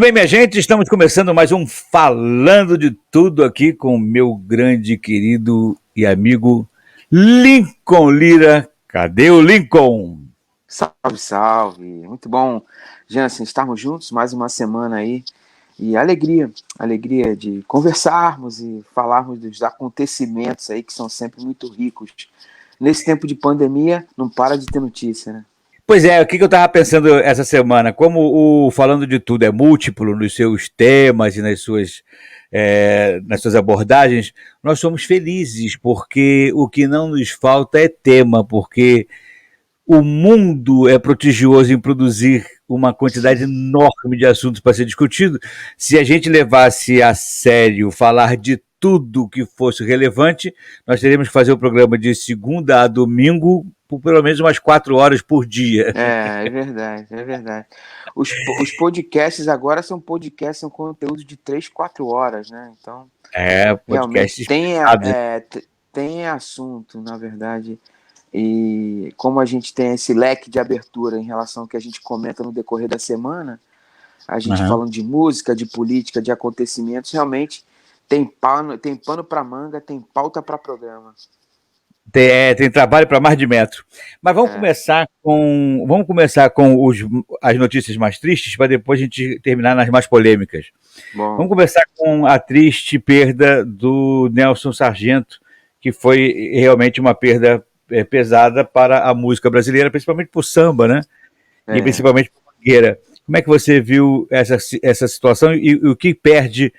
Muito bem, minha gente, estamos começando mais um Falando de Tudo aqui com o meu grande querido e amigo Lincoln Lira. Cadê o Lincoln? Salve, salve! Muito bom, Jansen, estarmos juntos mais uma semana aí. E alegria de conversarmos e falarmos dos acontecimentos aí que são sempre muito ricos. Nesse tempo de pandemia, não para de ter notícia, né? Pois é, o que eu estava pensando essa semana? Como o Falando de Tudo é múltiplo nos seus temas e nas suas abordagens, nós somos felizes, porque o que não nos falta é tema, porque o mundo é prodigioso em produzir uma quantidade enorme de assuntos para ser discutido. Se a gente levasse a sério falar de tudo que fosse relevante, nós teríamos que fazer o programa de segunda a domingo por pelo menos umas 4 horas por dia. É verdade, é verdade. Os podcasts agora são podcasts, são conteúdo de 3, 4 horas, né? Então, É, realmente podcast especiado. tem assunto, na verdade. E como a gente tem esse leque de abertura em relação ao que a gente comenta no decorrer da semana, a gente Uhum. falando de música, de política, de acontecimentos, realmente tem pano para manga, tem pauta para programa. Tem trabalho para mais de metro. Mas É, vamos começar com as notícias mais tristes para depois a gente terminar nas mais polêmicas. Vamos bom, começar com a triste perda do Nelson Sargento, que foi realmente uma perda pesada para a música brasileira, principalmente para o samba, né? E é, principalmente para a Mangueira. Como é que você viu essa situação e o que perde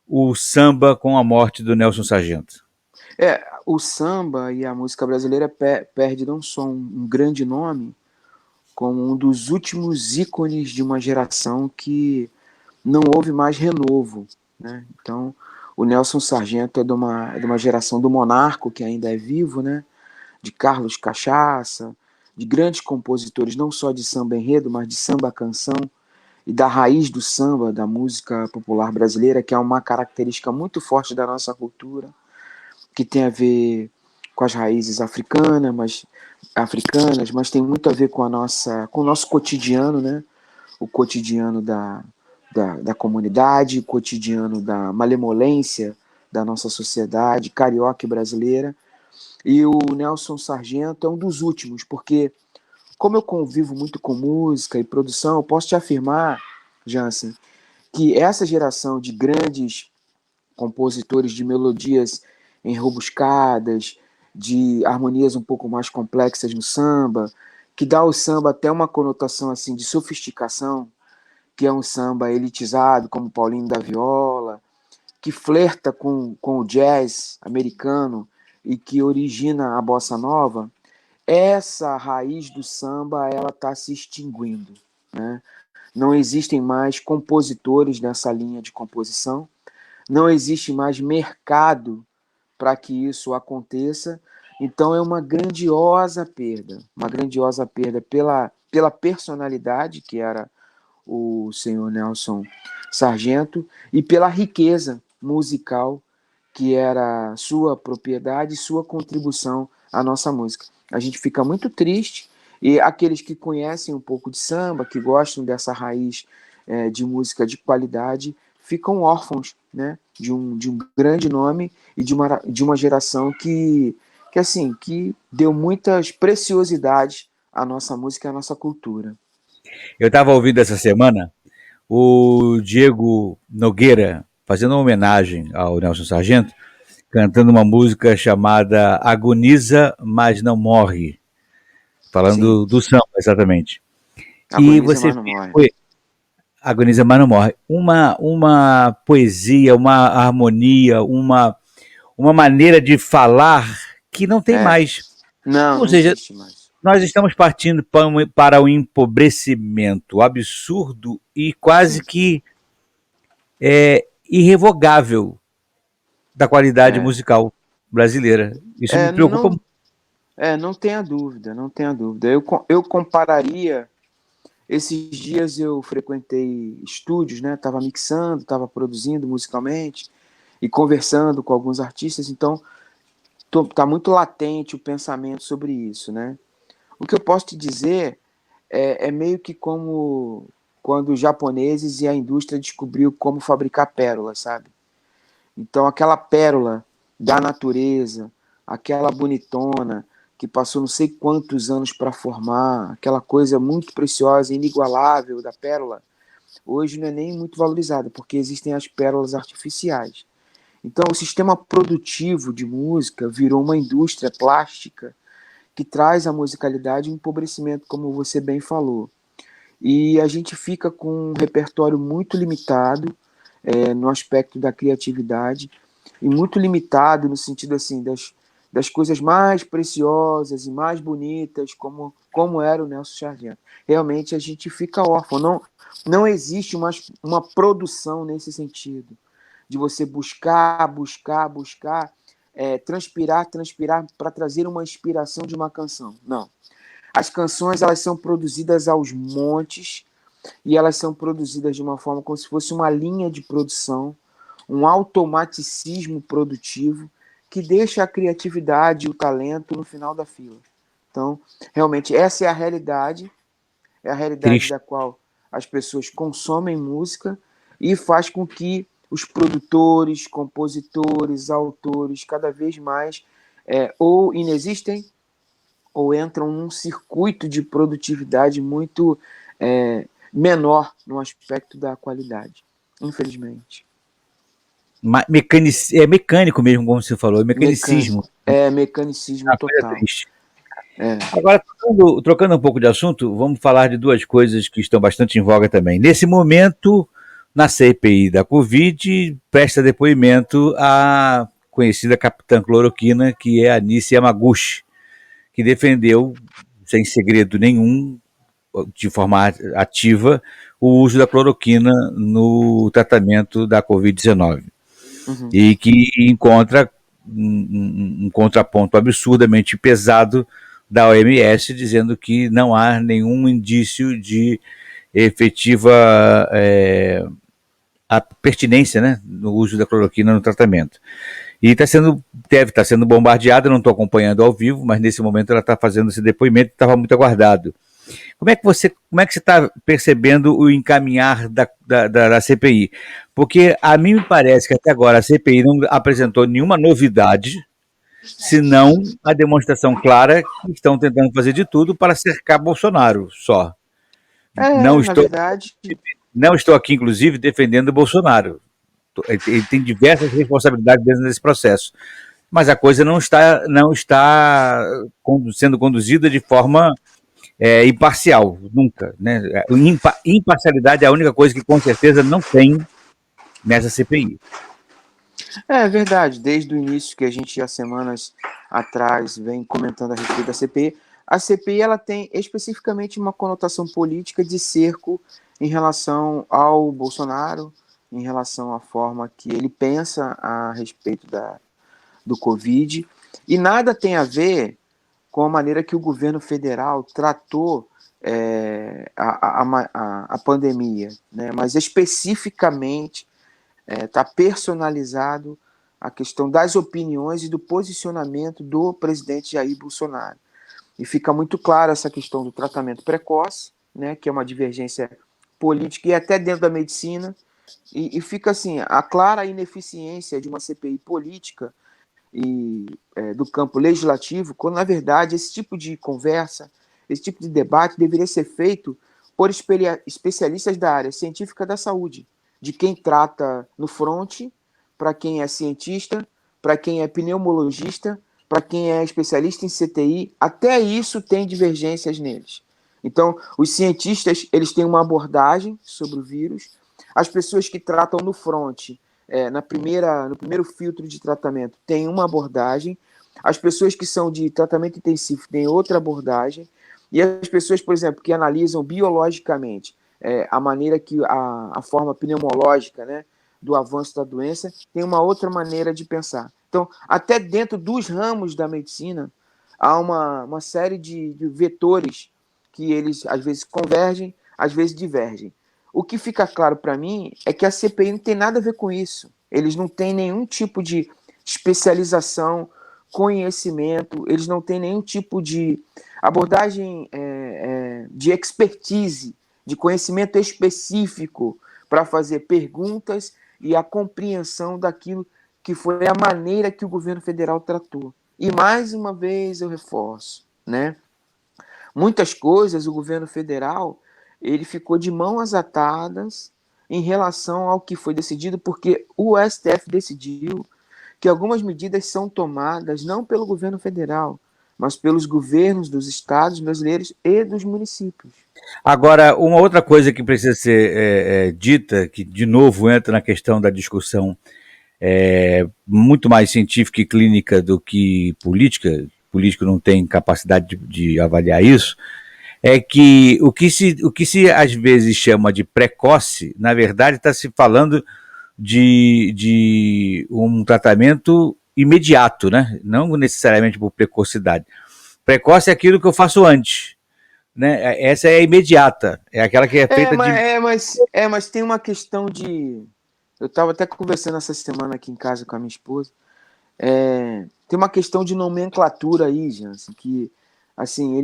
o samba com a morte do Nelson Sargento? o samba e a música brasileira perde não só um grande nome, como um dos últimos ícones de uma geração que não houve mais renovo, né? Então, o Nelson Sargento é de uma geração do Monarco, que ainda é vivo, né? De Carlos Cachaça, de grandes compositores, não só de samba enredo, mas de samba canção, e da raiz do samba, da música popular brasileira, que é uma característica muito forte da nossa cultura, que tem a ver com as raízes africanas, mas tem muito a ver com com o nosso cotidiano, né? O cotidiano da comunidade, o cotidiano da malemolência da nossa sociedade carioca e brasileira. E o Nelson Sargento é um dos últimos, porque como eu convivo muito com música e produção, eu posso te afirmar, Jansen, que essa geração de grandes compositores de melodias enrobuscadas, de harmonias um pouco mais complexas no samba, que dá ao samba até uma conotação assim de sofisticação, que é um samba elitizado, como Paulinho da Viola, que flerta com o jazz americano e que origina a bossa nova, essa raiz do samba ela está se extinguindo, né? Não existem mais compositores nessa linha de composição, não existe mais mercado para que isso aconteça. Então é uma grandiosa perda pela personalidade que era o senhor Nelson Sargento e pela riqueza musical que era sua propriedade, sua contribuição à nossa música. A gente fica muito triste e aqueles que conhecem um pouco de samba, que gostam dessa raiz de música de qualidade, ficam órfãos, né, de um grande nome e de uma geração que deu muitas preciosidades à nossa música e à nossa cultura. Eu estava ouvindo essa semana o Diego Nogueira fazendo uma homenagem ao Nelson Sargento, cantando uma música chamada Agoniza, mas não morre, Sim, falando do samba, exatamente. E agoniza, você mas não vê, morre. Agoniza, mas não morre. Uma poesia, uma harmonia, uma maneira de falar que não tem É, mais. não, Ou não seja, existe mais. nós estamos partindo para o empobrecimento absurdo e quase Sim, que irrevogável da qualidade é. musical brasileira. Isso me É, preocupa não, muito. não tenha dúvida, não tenha dúvida. Eu compararia. Esses dias eu frequentei estúdios, né? Tava mixando, tava produzindo musicalmente e conversando com alguns artistas, então tá muito latente o pensamento sobre isso, né? O que eu posso te dizer é meio que quando os japoneses e a indústria descobriu como fabricar pérolas, sabe? Então, aquela pérola da natureza, aquela bonitona, que passou não sei quantos anos para formar, aquela coisa muito preciosa, inigualável da pérola, hoje não é nem muito valorizada, porque existem as pérolas artificiais. Então, o sistema produtivo de música virou uma indústria plástica que traz à musicalidade um empobrecimento, como você bem falou. E a gente fica com um repertório muito limitado no aspecto da criatividade e muito limitado no sentido assim das coisas mais preciosas e mais bonitas, como era o Nelson Sargento. Realmente a gente fica órfão. Não existe uma produção nesse sentido, de você buscar, transpirar para trazer uma inspiração de uma canção. Não. As canções elas são produzidas aos montes e elas são produzidas de uma forma como se fosse uma linha de produção, um automaticismo produtivo que deixa a criatividade e o talento no final da fila. Então, realmente, essa é a realidade Triste. da qual as pessoas consomem música e faz com que os produtores, compositores, autores, cada vez mais ou inexistem ou entram num circuito de produtividade muito menor no aspecto da qualidade, infelizmente. É mecânico mesmo, como você falou, é mecanicismo. Mecânico. Mecanicismo Uma coisa total. triste. Agora, trocando um pouco de assunto, vamos falar de duas coisas que estão bastante em voga também. Nesse momento, na CPI da Covid, presta depoimento a conhecida capitã cloroquina, que é a Anice Yamaguchi, que defendeu, sem segredo nenhum, de forma ativa, o uso da cloroquina no tratamento da Covid-19. Uhum. E que encontra um contraponto absurdamente pesado da OMS, dizendo que não há nenhum indício de efetiva a pertinência, né, no uso da cloroquina no tratamento. E deve estar sendo bombardeada, não estou acompanhando ao vivo, mas nesse momento ela está fazendo esse depoimento que estava muito aguardado. Como é que você está percebendo o encaminhar da CPI? Porque a mim me parece que até agora a CPI não apresentou nenhuma novidade, senão a demonstração clara que estão tentando fazer de tudo para cercar Bolsonaro só. Não Na estou, verdade, não estou aqui, inclusive, defendendo o Bolsonaro. Ele tem diversas responsabilidades dentro desse processo. Mas a coisa não está sendo conduzida de forma imparcial, nunca. Né? Imparcialidade é a única coisa que com certeza não tem nessa CPI. é verdade. Desde o início que a gente, há semanas atrás, vem comentando a respeito da CPI, a CPI ela tem especificamente uma conotação política de cerco em relação ao Bolsonaro, em relação à forma que ele pensa a respeito do Covid, e nada tem a ver com a maneira que o governo federal tratou a pandemia, né? Mas especificamente está personalizado a questão das opiniões e do posicionamento do presidente Jair Bolsonaro. E fica muito clara essa questão do tratamento precoce, né, que é uma divergência política e até dentro da medicina, e fica assim, a clara ineficiência de uma CPI política e do campo legislativo, quando na verdade esse tipo de conversa, esse tipo de debate deveria ser feito por especialistas da área científica da saúde, de quem trata no fronte, para quem é cientista, para quem é pneumologista, para quem é especialista em CTI, até isso tem divergências neles. Então, os cientistas eles têm uma abordagem sobre o vírus, as pessoas que tratam no fronte no primeiro filtro de tratamento tem uma abordagem, as pessoas que são de tratamento intensivo têm outra abordagem, e as pessoas, por exemplo, que analisam biologicamente a maneira que a forma pneumológica, né, do avanço da doença, tem uma outra maneira de pensar. Então, até dentro dos ramos da medicina, há uma série de vetores que eles às vezes convergem, às vezes divergem. O que fica claro para mim é que a CPI não tem nada a ver com isso. Eles não têm nenhum tipo de especialização, conhecimento, eles não têm nenhum tipo de abordagem de expertise de conhecimento específico para fazer perguntas e a compreensão daquilo que foi a maneira que o governo federal tratou. E mais uma vez eu reforço, né? Muitas coisas o governo federal ele ficou de mãos atadas em relação ao que foi decidido, porque o STF decidiu que algumas medidas são tomadas não pelo governo federal, mas pelos governos dos estados brasileiros e dos municípios. Agora, uma outra coisa que precisa ser dita, que de novo entra na questão da discussão muito mais científica e clínica do que política, o político não tem capacidade de avaliar isso, é que o que se às vezes chama de precoce, na verdade está se falando de um tratamento imediato, né? Não necessariamente por precocidade. Precoce é aquilo que eu faço antes, né? Essa é a imediata, é aquela que é feita de... Mas tem uma questão de... Eu estava até conversando essa semana aqui em casa com a minha esposa. Tem uma questão de nomenclatura aí, Jansen, que assim,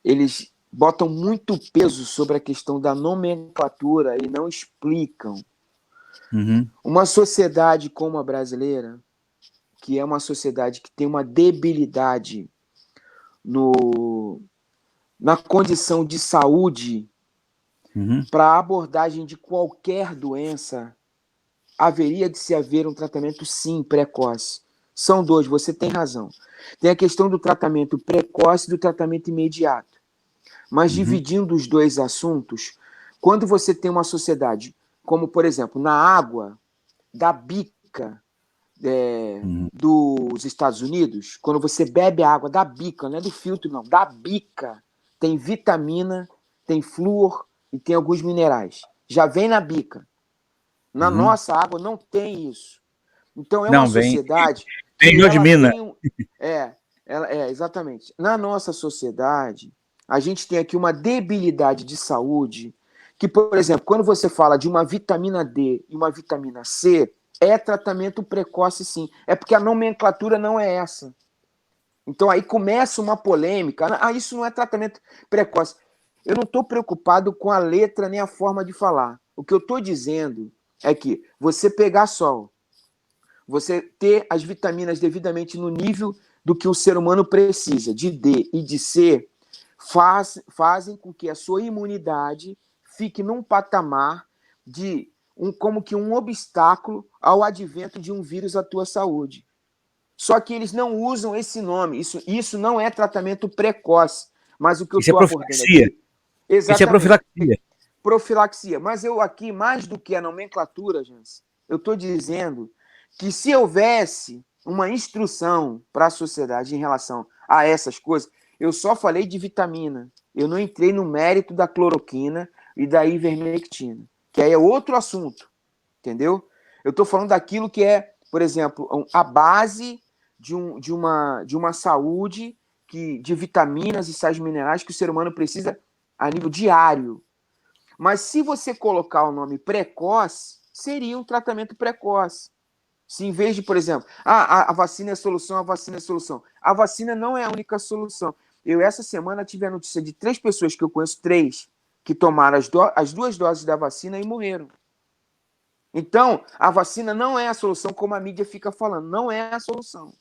eles botam muito peso sobre a questão da nomenclatura e não explicam. Uhum. Uma sociedade como a brasileira, que é uma sociedade que tem uma debilidade na condição de saúde, para a abordagem de qualquer doença, haveria de se haver um tratamento, sim, precoce. São dois, você tem razão. Tem a questão do tratamento precoce e do tratamento imediato. Mas dividindo os dois assuntos, quando você tem uma sociedade, como, por exemplo, na água da bica dos Estados Unidos, quando você bebe a água da bica, não é do filtro, não, da bica, tem vitamina, tem flúor e tem alguns minerais. Já vem na bica. Na nossa água não tem isso. Então é uma Não, vem sociedade tem que ela Mina. tem exatamente. Na nossa sociedade, a gente tem aqui uma debilidade de saúde que, por exemplo, quando você fala de uma vitamina D e uma vitamina C, é tratamento precoce, sim. É porque a nomenclatura não é essa. Então aí começa uma polêmica. Isso não é tratamento precoce. Eu não estou preocupado com a letra nem a forma de falar. O que eu estou dizendo é que você pegar sol, você ter as vitaminas devidamente no nível do que o ser humano precisa, de D e de C, fazem com que a sua imunidade fique num patamar de como que um obstáculo ao advento de um vírus à tua saúde. Só que eles não usam esse nome. Isso não é tratamento precoce. Mas o que eu Isso é estou abordando aqui... Exatamente. Isso é profilaxia. Profilaxia. Mas eu aqui, mais do que a nomenclatura, Jans, eu estou dizendo que se houvesse uma instrução para a sociedade em relação a essas coisas, eu só falei de vitamina. Eu não entrei no mérito da cloroquina e da ivermectina, que aí é outro assunto, entendeu? Eu estou falando daquilo que é, por exemplo, a base de uma saúde de vitaminas e sais minerais que o ser humano precisa a nível diário. Mas se você colocar o nome precoce, seria um tratamento precoce. Se em vez de, por exemplo, a vacina é a solução, a vacina é a solução. A vacina não é a única solução. Eu, essa semana, tive a notícia de 3 pessoas que eu conheço, 3, que tomaram as 2 doses da vacina e morreram. Então, a vacina não é a solução, como a mídia fica falando. Não é a solução.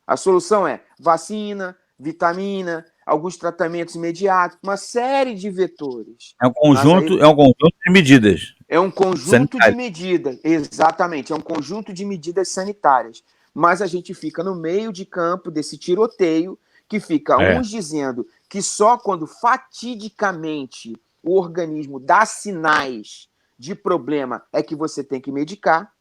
A solução é vacina, vitamina, alguns tratamentos imediatos, uma série de vetores. É um conjunto de medidas. É um conjunto de medidas, exatamente, é um conjunto de medidas sanitárias. Mas a gente fica no meio de campo desse tiroteio, que fica uns dizendo que só quando fatidicamente o organismo dá sinais de problema é que você tem que medicar,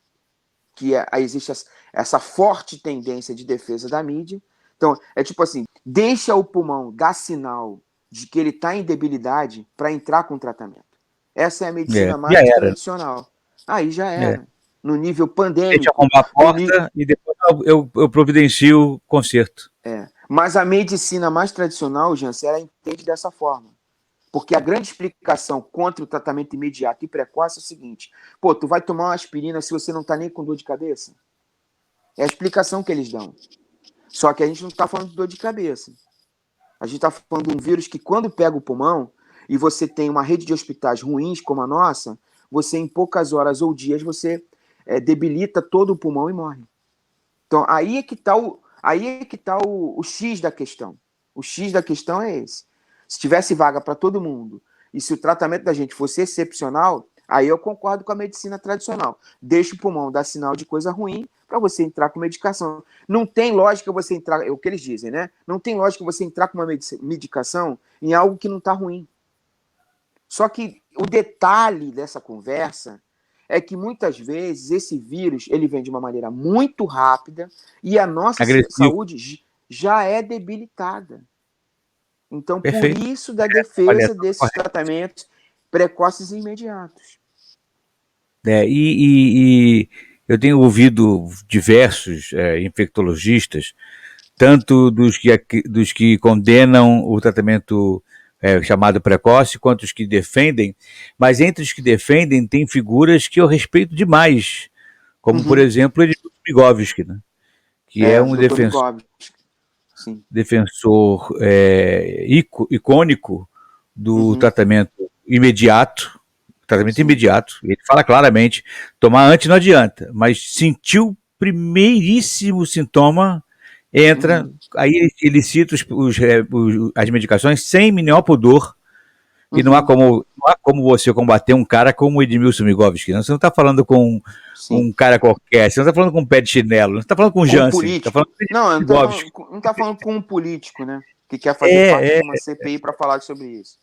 que existe essa forte tendência de defesa da mídia. Então, é tipo assim, deixa o pulmão dar sinal de que ele está em debilidade para entrar com tratamento. Essa é a medicina mais tradicional. Aí já era. No nível pandêmico. Deixa arrombar a porta e depois eu providencio o conserto. Mas a medicina mais tradicional, Jansen, ela entende dessa forma. Porque a grande explicação contra o tratamento imediato e precoce é o seguinte: pô, tu vai tomar uma aspirina se você não tá nem com dor de cabeça? É a explicação que eles dão. Só que a gente não está falando de dor de cabeça. A gente está falando de um vírus que, quando pega o pulmão, e você tem uma rede de hospitais ruins como a nossa, você em poucas horas ou dias você debilita todo o pulmão e morre. Então aí é que está o X da questão. O X da questão é esse. Se tivesse vaga para todo mundo e se o tratamento da gente fosse excepcional, aí eu concordo com a medicina tradicional. Deixa o pulmão dar sinal de coisa ruim para você entrar com medicação. Não tem lógica você entrar, é o que eles dizem, né? Não tem lógica você entrar com uma medicação em algo que não está ruim. Só que o detalhe dessa conversa é que muitas vezes esse vírus ele vem de uma maneira muito rápida e a nossa saúde já é debilitada. Então, Perfeito. por isso da defesa desses tratamentos precoces e imediatos. E eu tenho ouvido diversos infectologistas, tanto dos que condenam o tratamento chamado precoce, quanto os que defendem, mas entre os que defendem tem figuras que eu respeito demais, como, por exemplo, Edmilson Migovski, né? Que é um defensor icônico do tratamento imediato, imediato. Ele fala claramente, tomar antes não adianta, mas sentiu o primeiríssimo sintoma, entra, aí ele cita as medicações sem menor pudor, e não há como você combater um cara como o Edmilson Migovski. Você não está falando com um cara qualquer, você não está falando com um pé de chinelo, você está falando com um Jansen. Tá falando não está falando com um político, né? Que quer fazer parte de uma CPI para falar sobre isso.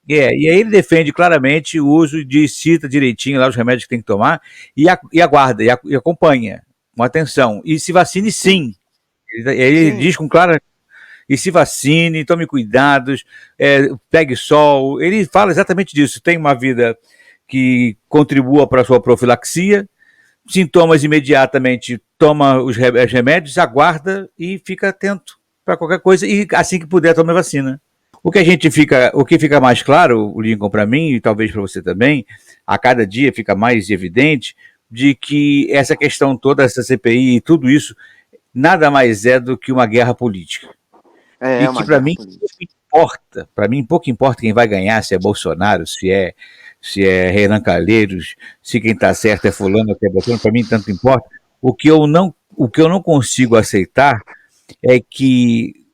E aí ele defende claramente o uso cita direitinho lá os remédios que tem que tomar e aguarda, e acompanha com atenção. E se vacine sim. Ele diz com clara... E se vacine, tome cuidados, pegue sol. Ele fala exatamente disso. Tem uma vida que contribua para a sua profilaxia, sintomas imediatamente, toma os remédios, aguarda e fica atento para qualquer coisa. E assim que puder, tome vacina. O que fica mais claro, Lincoln, para mim, e talvez para você também, a cada dia fica mais evidente, de que essa questão toda, essa CPI e tudo isso, nada mais é do que uma guerra política. E que para mim pouco importa quem vai ganhar, se é Bolsonaro, se é Renan Calheiros, se quem está certo é fulano ou é Bolsonaro, para mim tanto importa. O que eu não consigo aceitar é que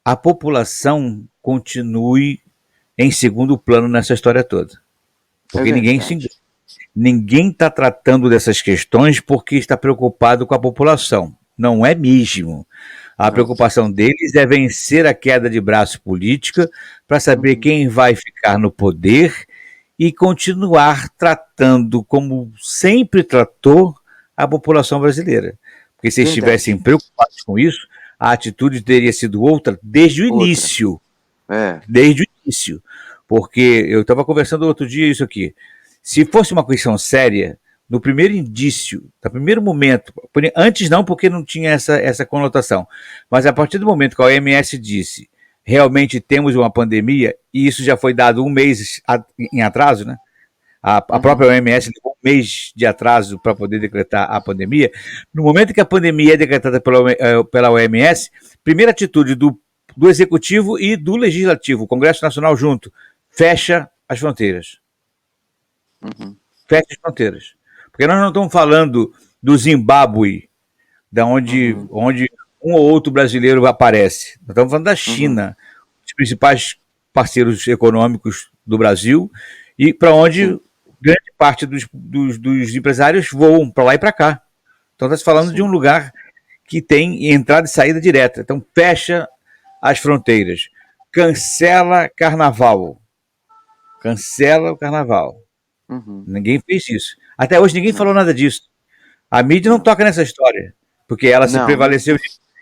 a população continue em segundo plano nessa história toda. Porque ninguém está tratando dessas questões porque está preocupado com a população. Não é mesmo. A preocupação deles é vencer a queda de braço política para saber quem vai ficar no poder e continuar tratando como sempre tratou a população brasileira. Porque se eles estivessem preocupados com isso, a atitude teria sido outra desde o início. Desde o início. Porque eu estava conversando outro dia isso aqui. Se fosse uma questão séria, no primeiro indício, no primeiro momento, antes não, porque não tinha essa conotação, mas a partir do momento que a OMS disse, realmente temos uma pandemia, e isso já foi dado um mês em atraso, né? A própria OMS levou um mês de atraso para poder decretar a pandemia. No momento que a pandemia é decretada pela OMS, primeira atitude do Executivo e do Legislativo, o Congresso Nacional junto, fecha as fronteiras. Fecha as fronteiras. Porque nós não estamos falando do Zimbábue, da onde um ou outro brasileiro aparece. Nós estamos falando da China, os principais parceiros econômicos do Brasil, e para onde grande parte dos empresários voam para lá e para cá. Então está se falando de um lugar que tem entrada e saída direta. Então fecha as fronteiras. Cancela carnaval. Cancela o carnaval. Ninguém fez isso. Até hoje ninguém falou nada disso. A mídia não toca nessa história, porque ela se prevaleceu,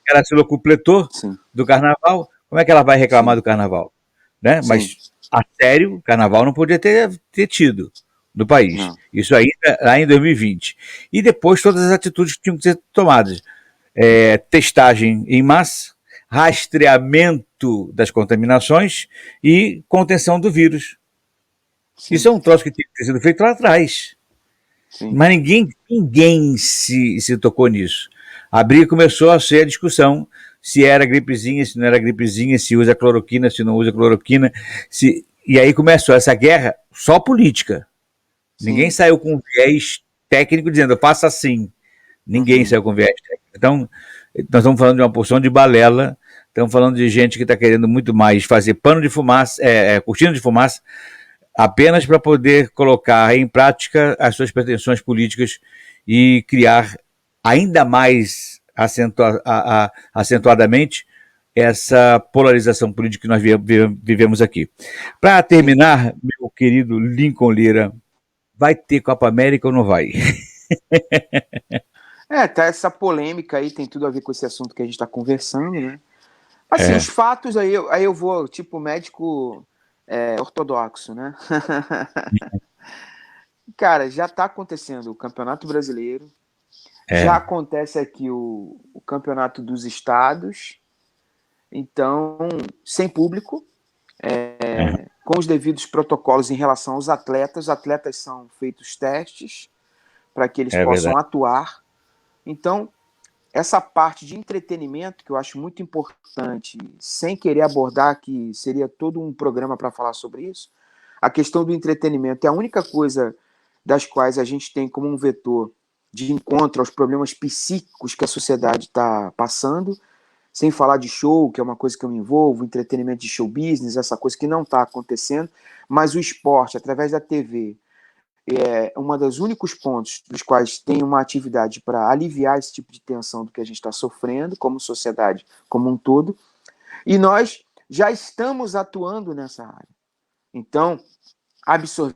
ela se locupletou do carnaval. Como é que ela vai reclamar do carnaval? Né? Mas, a sério, o carnaval não podia ter tido no país. Isso ainda lá em 2020. E depois todas as atitudes que tinham que ser tomadas. Testagem em massa, rastreamento das contaminações e contenção do vírus. Isso é um troço que tinha que ter sido feito lá atrás. Mas ninguém se tocou nisso. Começou a ser a discussão se era gripezinha, se não era gripezinha, se usa cloroquina, se não usa cloroquina. E aí começou essa guerra só política. Sim. Ninguém saiu com viés técnico dizendo, faça assim. Ninguém saiu com viés técnico. Então, nós estamos falando de uma porção de balela, estamos falando de gente que está querendo muito mais fazer pano de fumaça, cortina de fumaça, apenas para poder colocar em prática as suas pretensões políticas e criar ainda mais acentuadamente essa polarização política que nós vivemos aqui. Para terminar, meu querido Lincoln Lira, vai ter Copa América ou não vai? Tá essa polêmica aí, tem tudo a ver com esse assunto que a gente está conversando, né? Assim, os fatos aí eu vou, tipo, médico ortodoxo, né? Cara, já está acontecendo o Campeonato Brasileiro, já acontece aqui o Campeonato dos Estados, então, sem público, com os devidos protocolos em relação aos atletas. Os atletas são feitos testes para que eles possam atuar. Então, essa parte de entretenimento, que eu acho muito importante, sem querer abordar que seria todo um programa para falar sobre isso, a questão do entretenimento é a única coisa das quais a gente tem como um vetor de encontro aos problemas psíquicos que a sociedade está passando, sem falar de show, que é uma coisa que eu me envolvo, entretenimento de show business, essa coisa que não está acontecendo, mas o esporte, através da TV, é um dos únicos pontos dos quais tem uma atividade para aliviar esse tipo de tensão do que a gente está sofrendo, como sociedade como um todo, e nós já estamos atuando nessa área. Então, absorver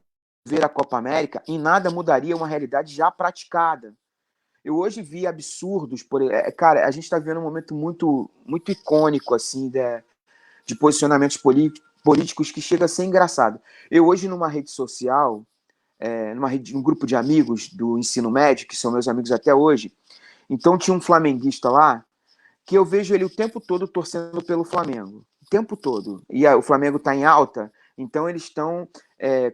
a Copa América em nada mudaria uma realidade já praticada. Eu hoje vi absurdos, cara, a gente está vivendo um momento muito, muito icônico, assim, de posicionamentos políticos que chega a ser engraçado. Eu hoje, numa rede social, num grupo de amigos do ensino médio, que são meus amigos até hoje, então tinha um flamenguista lá, que eu vejo ele o tempo todo torcendo pelo Flamengo. O tempo todo. E o Flamengo está em alta, então eles estão,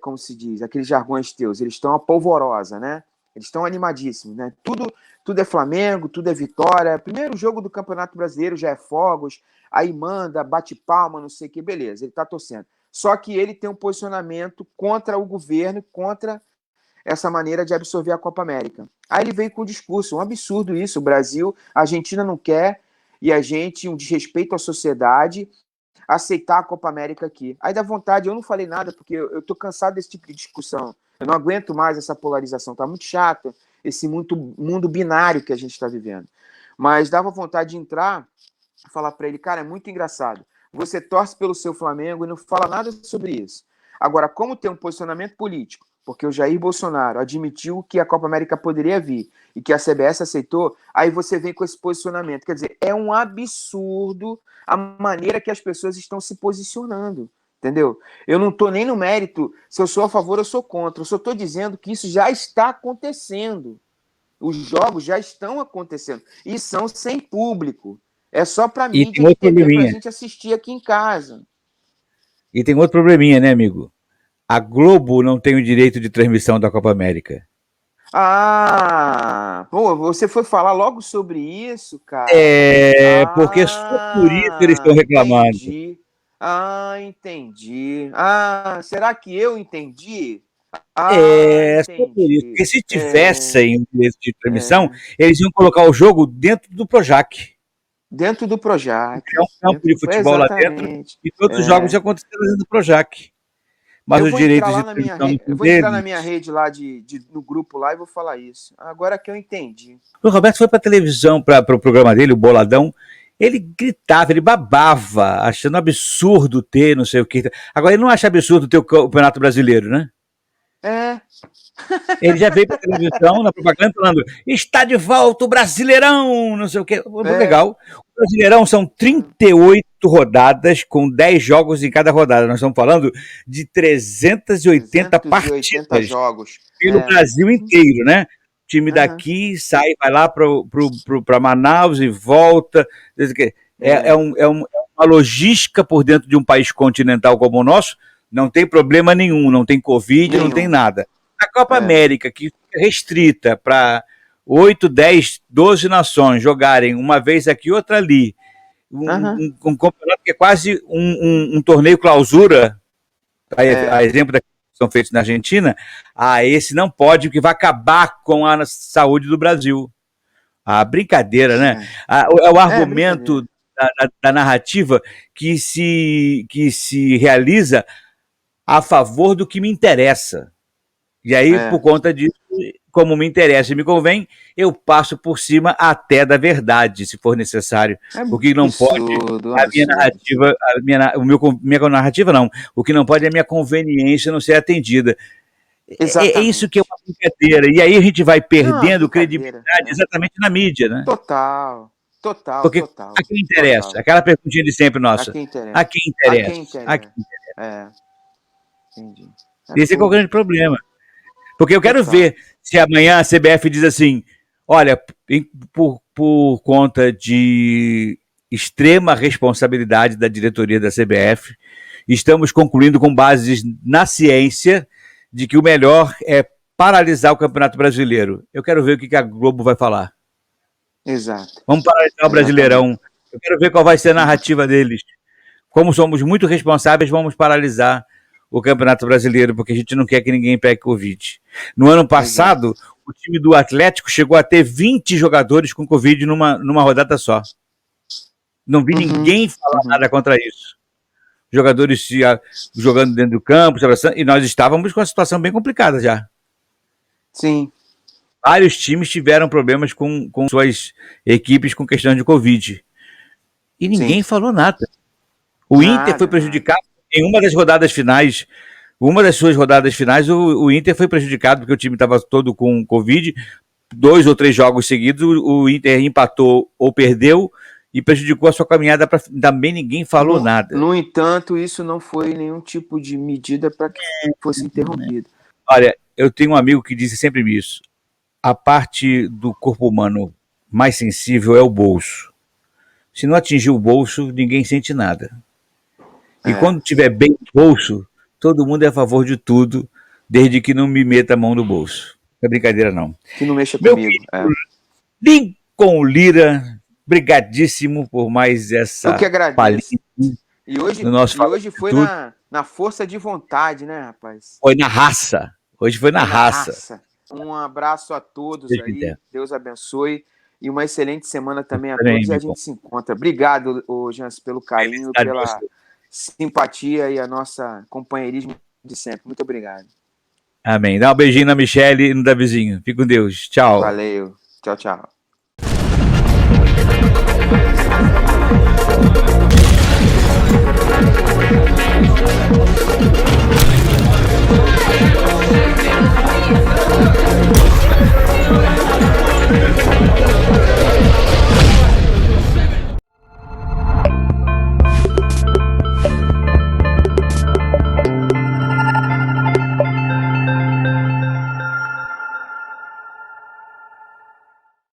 como se diz, aqueles jargões teus, eles estão a polvorosa, né? Eles estão animadíssimos, né? Tudo é Flamengo, tudo é vitória. Primeiro jogo do Campeonato Brasileiro já é fogos, aí manda, bate palma, não sei o que, beleza, ele está torcendo. Só que ele tem um posicionamento contra o governo, contra essa maneira de absorver a Copa América. Aí ele veio com o discurso, um absurdo isso, o Brasil, a Argentina não quer, e a gente, um desrespeito à sociedade, aceitar a Copa América aqui. Aí dá vontade, eu não falei nada, porque eu tô cansado desse tipo de discussão. Eu não aguento mais essa polarização, tá muito chato esse mundo binário que a gente está vivendo. Mas dava vontade de entrar e falar para ele, cara, é muito engraçado. Você torce pelo seu Flamengo e não fala nada sobre isso. Agora, como tem um posicionamento político, porque o Jair Bolsonaro admitiu que a Copa América poderia vir e que a CBS aceitou, aí você vem com esse posicionamento. Quer dizer, é um absurdo a maneira que as pessoas estão se posicionando. Entendeu? Eu não estou nem no mérito se eu sou a favor ou sou contra. Eu só estou dizendo que isso já está acontecendo. Os jogos já estão acontecendo. E são sem público. É só para mídia de TV para a gente assistir aqui em casa. E tem outro probleminha, né, amigo? A Globo não tem o direito de transmissão da Copa América. Pô, você foi falar logo sobre isso, cara? Porque só por isso eles estão reclamando. Entendi. Entendi. Será que eu entendi? Só por isso. Porque se tivessem um direito de transmissão, eles iam colocar o jogo dentro do Projac. Dentro do Projac. É um campo de futebol lá dentro e todos os jogos iam acontecer dentro do Projac. Mas os direitos de transmissão eu vou entrar na minha rede lá, no grupo lá, e vou falar isso. Agora que eu entendi. O Roberto foi para a televisão, para o programa dele, o Boladão, ele gritava, ele babava, achando absurdo ter não sei o que. Agora, ele não acha absurdo ter o Campeonato Brasileiro, né? Ele já veio para a televisão, na propaganda, falando, está de volta o Brasileirão, não sei o que. Legal. O Brasileirão são 38 rodadas, com 10 jogos em cada rodada. Nós estamos falando de 380 partidas jogos. Pelo Brasil inteiro, né? O time daqui sai, vai lá para Manaus e volta. É uma logística por dentro de um país continental como o nosso, não tem problema nenhum, não tem Covid, não tem nada. A Copa América, que fica restrita para 8, 10, 12 nações jogarem uma vez aqui, outra ali, um campeonato que é quase um torneio clausura, a exemplo da que são feitos na Argentina, esse não pode, porque vai acabar com a saúde do Brasil. A brincadeira, né? É o argumento da narrativa que se realiza a favor do que me interessa. E aí, por conta disso, como me interessa e me convém, eu passo por cima até da verdade, se for necessário. O que não pode, a minha narrativa, minha narrativa não. O que não pode é a minha conveniência não ser atendida. É isso que é uma brincadeira. E aí a gente vai perdendo credibilidade exatamente na mídia, né? Total. Porque a quem interessa? Total. Aquela perguntinha de sempre nossa. A quem interessa? Entendi. Esse é o grande problema. Porque eu quero ver se amanhã a CBF diz assim, olha, por conta de extrema responsabilidade da diretoria da CBF, estamos concluindo com bases na ciência de que o melhor é paralisar o Campeonato Brasileiro. Eu quero ver o que a Globo vai falar. Exato. Vamos paralisar o Brasileirão. Eu quero ver qual vai ser a narrativa deles. Como somos muito responsáveis, vamos paralisar o Campeonato Brasileiro, porque a gente não quer que ninguém pegue Covid. No ano passado, o time do Atlético chegou a ter 20 jogadores com Covid numa rodada só. Não vi ninguém falar nada contra isso. Jogadores jogando dentro do campo, e nós estávamos com uma situação bem complicada já. Sim. Vários times tiveram problemas com suas equipes com questão de Covid. E ninguém falou nada. O Inter foi prejudicado em uma das rodadas finais. Uma das suas rodadas finais, o Inter foi prejudicado porque o time estava todo com Covid. 2 ou 3 jogos seguidos, o Inter empatou ou perdeu e prejudicou a sua caminhada. Também ninguém falou nada. No entanto, isso não foi nenhum tipo de medida para que fosse interrompido. Olha, eu tenho um amigo que disse sempre isso. A parte do corpo humano mais sensível é o bolso. Se não atingir o bolso, ninguém sente nada. E quando tiver bem no bolso, todo mundo é a favor de tudo, desde que não me meta a mão no bolso. Não é brincadeira, não. Que não mexa comigo. Lincoln Lira, brigadíssimo por mais essa eu que agradeço. Palhinha. E hoje foi na força de vontade, né, rapaz? Foi na raça. Hoje foi na raça. Um abraço a todos aí. Deus abençoe. E uma excelente semana também a todos. E a gente se encontra. Obrigado, Jans, pelo carinho, pela simpatia e a nossa companheirismo de sempre. Muito obrigado. Amém. Dá um beijinho na Michele e no Davizinho. Fique com Deus. Tchau. Valeu. Tchau, tchau.